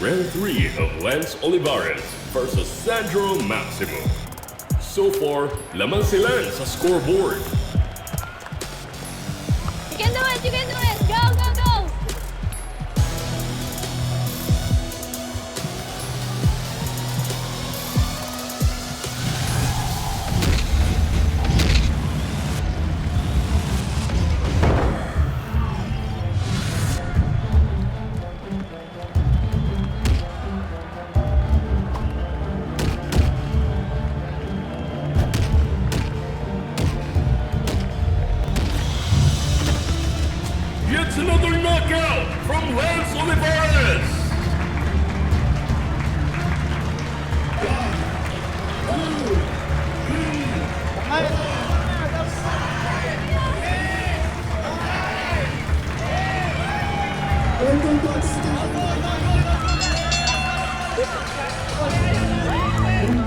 Round 3 of Lance Olivares versus Sandro Maximo. So far, lamang si Lance sa scoreboard. You can do it! You can do it! Go, go, go! Gets another knockout from Lance Olivares.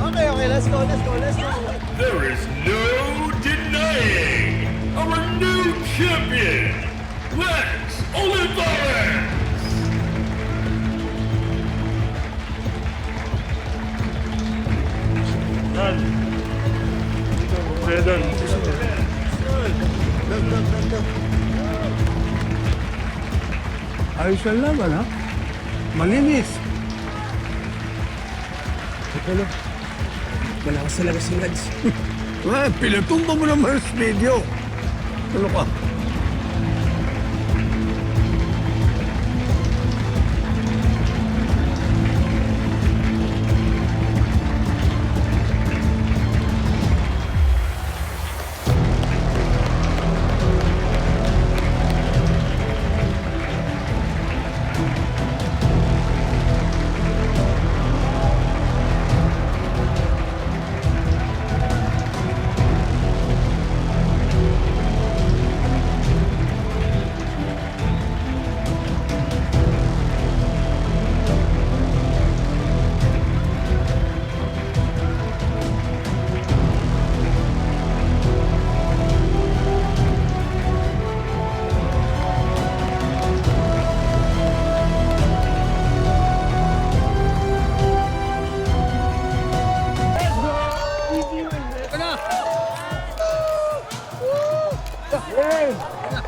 Okay, let's go. There is no denying our new champion, Lance Olivares. Ayos ang laban, ha? Malinis. Ano? Malakas talaga si Mads. Pinatumba mo naman sa video. Ano ka?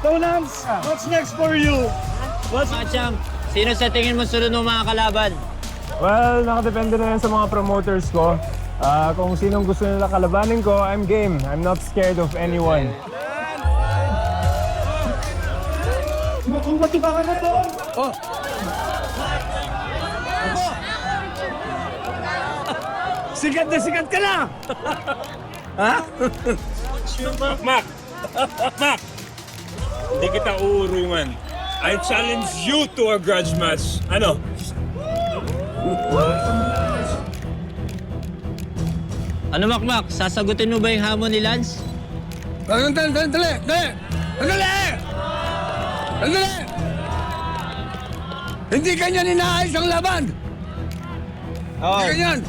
So, Lance, what's next for you? Champ, sino sa tingin mo sunod ng mga kalaban? Well, nakadepende na yan sa mga promoters ko. Kung sinong gusto nila kalabanin ko, I'm game. I'm not scared of anyone. Makumati ka na to! Sikat na sikat ka na! Ha? Mac! Hindi kita uurungan. I challenge you to a grudge match. Ano? Ano, Makmak? Sasagutin mo ba yung hamon ni Lance? Dali! Hindi ganyan inaayos ang laban! Hindi ganyan!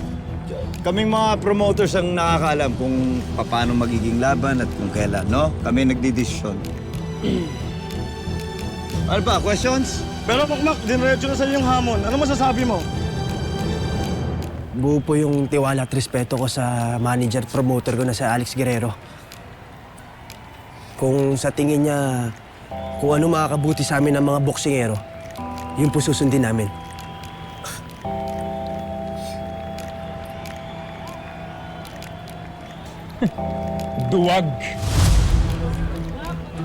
Kaming mga promoters ang nakakaalam kung paano magiging laban at kung kailan, no? Kami nagdidesisyon. Ano ba, questions? Pero Pakmak, diniretso na sa'yo yung hamon. Ano masasabi mo? Buo po yung tiwala at respeto ko sa manager at promoter ko na si Alex Guerrero. Kung sa tingin niya, kung ano makakabuti sa amin ng mga boksingero, yun po susundin namin. Duwag!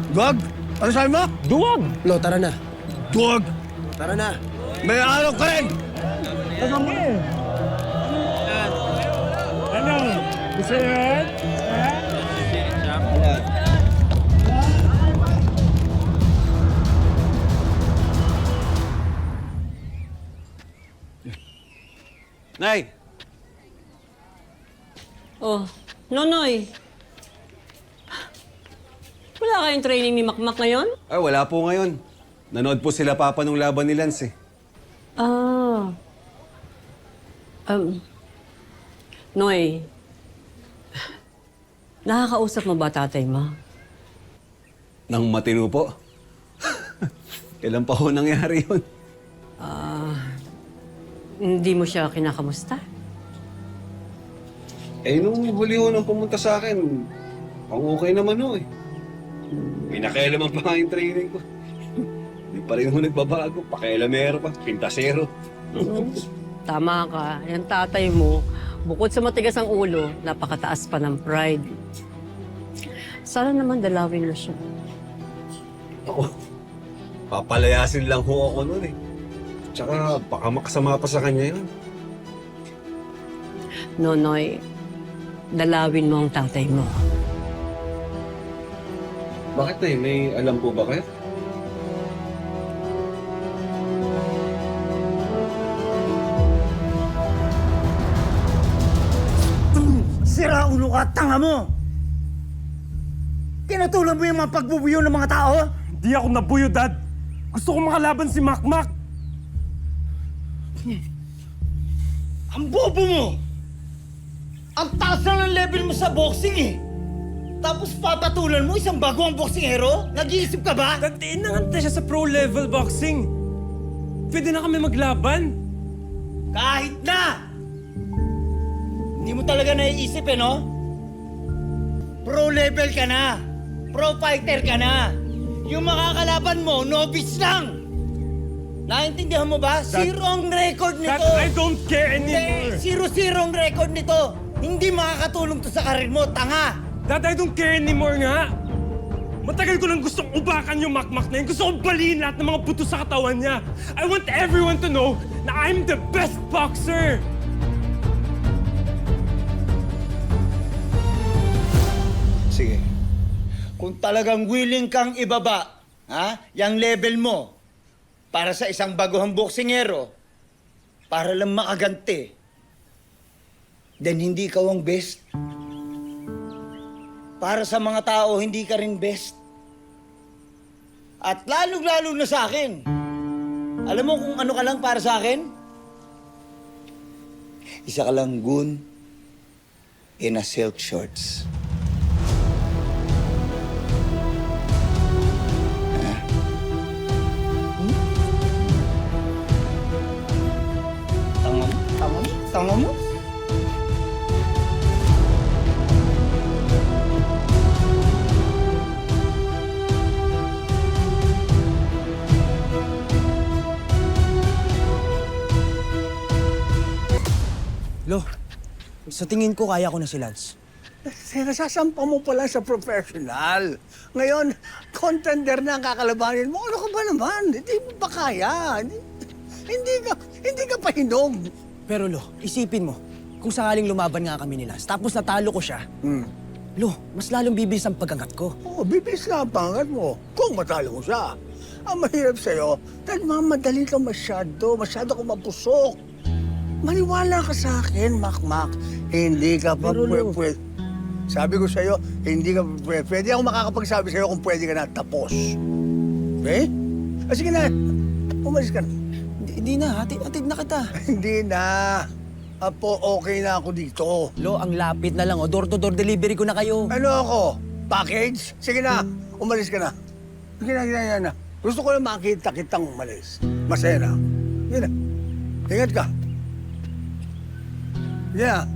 Duwag! Ano sabi mo? Duwag! Lo, tara na. Duwag! Tara na. May araw ka rin! Ano? Gusto niyo yan? Nay! Oh, Nonoy. Wala kayong training ni Makmak ngayon? Ay, wala po ngayon. Nanood po sila papa nung laban ni Lance eh. Ah. Noy. Nakakausap mo ba tatay mo? Nang matino po. Kailan pa ho nangyari yun? Hindi mo siya kinakamusta? Eh, nung huli ho nang pumunta sa akin, ang okay naman ho eh. May nakialaman pa nga yung training ko. Hindi pa rin ho nagbabago. Pakialamero pa, pintasero. Tama ka. Yung tatay mo, bukod sa matigas ang ulo, napakataas pa ng pride. Sana naman dalawin mo siya. Ako, papalayasin lang ho ako nun eh. Tsaka baka makasama pa sa kanya yun. Nonoy, dalawin mo ang tatay mo. Bakit na may alam po ba kayo? Sira ulo ka, tanga mo! Tinutulong mo yung mga pagbubuyo ng mga tao? Di ako nabuyo, Dad. Gusto ko makalaban si Makmak. Ang bobo mo! Ang taas na ng level mo sa boxing eh! Tapos papatulan mo isang baguang boksingero? Nag-iisip ka ba? Datiin na nga siya sa pro-level boxing. Pwede na kami maglaban. Kahit na! Hindi mo talaga naiisip eh, no? Pro-level ka na! Pro-fighter ka na! Yung makakalaban mo, novice lang! Naintindihan mo ba? Zero ang record nito! Dad, I don't care Hindi! anymore. Zero ang record nito! Hindi makakatulong to sa karir mo, tanga! Dad, I don't care anymore nga. Matagal ko nang gustong ubakan yung Makmak na yun. Gusto kong baliin lahat ng mga buto sa katawan niya. I want everyone to know na I'm the best boxer. Sige. Kung talagang willing kang ibaba, yung level mo, para sa isang baguhang boksingero, para lang makaganti, then hindi ikaw ang best. Para sa mga tao, hindi ka rin best. At lalong-lalo na sa akin. Alam mo kung ano ka lang para sa akin? Isa ka lang goon in a silk shorts. Tanga mo? Lo, sa tingin ko kaya ko na si Lance. Nasasampa mo pala sa professional. Ngayon, contender na ang kakalabanin mo. Ano ka ba naman? Hindi mo ba kaya? Hindi ka pa hinog. Pero Lo, isipin mo, kung sakaling lumaban nga kami ni Lance, tapos natalo ko siya, Lo, mas lalong bibilis ang pagkangat ko. Oo, bibilis nga ang pangat mo kung matalo mo siya. Ang mahirap sa'yo, dahil mamadali ka masyado kang mapusok. Maniwala ka sa akin, Makmak. Hindi ka pa pwede. Sabi ko sa'yo, hindi ka pwede. Pwede ako makakapagsabi sa'yo kung pwede ka na tapos. Okay? Sige na, umalis ka na. Hindi na, hatid na kita. Hindi na. Apo, okay na ako dito. Lo, ang lapit na lang, door-to-door delivery ko na kayo. Ano ako? Package? Sige na, umalis ka na. Sige na. Gusto ko na makita kitang umalis. Masaya na. Sige na. Ingat ka. Yeah.